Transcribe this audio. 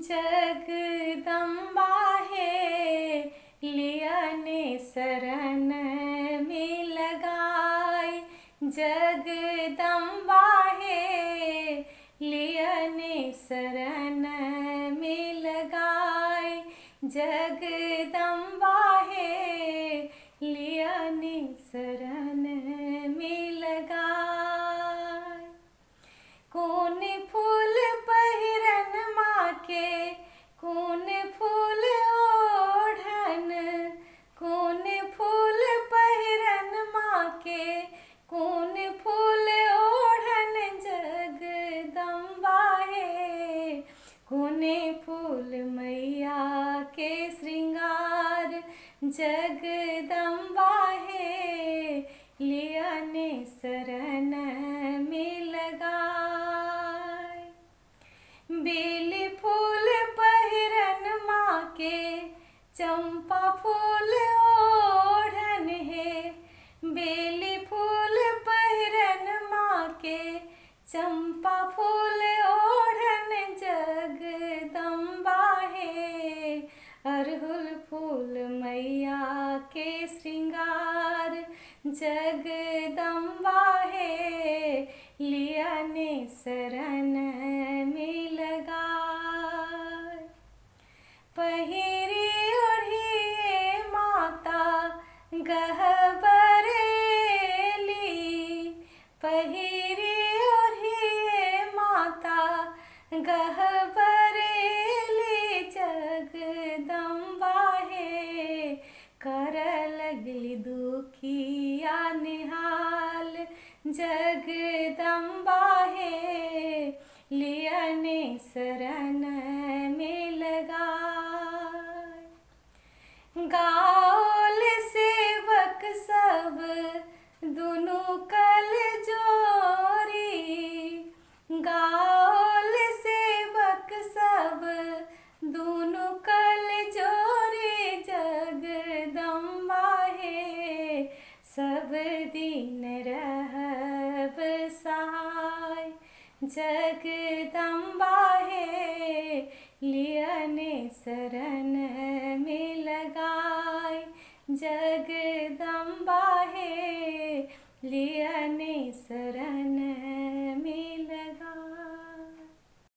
जगदम्बा है लियने शरण में लगाई। जगदम्बा है लियने शरण में लगाई। जगदम्बा है लियने शरण में लगाई। कौन फूल पहिरन माँ के कौन फूल ओढ़न। कौन फूल पहिरन माँ के कौन फूल ओढ़न। जगदम्बा है कौन फूल मैया के श्रृंगार। जगदम्बा है लियने शरण में लगाई। बेली फूल पहिरन माँ के चंपा फूल ओढ़न है। बेली फूल पहिरन माँ के चंपा फूल ओढ़न। जगदम्बा है अरहुल फूल मैया के श्रृंगार। जगदम्बा है लियने शरण में लगाई। पहिरी ओढ़िए माता गहबर ली। पहिरी ओढ़िए माता गहबर ली। जगदम्बा है कर लगली दुखिया निहाल। जगदम्बा है लियने शरण में लगाई। गाओल सेवक सब दुनु कल जोरी। गाओल सेवक सब दुनु कल जोरी। जगदम्बा है सब दिन रहब सहाय। जगदम्बा है लियने शरण में लगाई। जगदम्बा है लियने शरण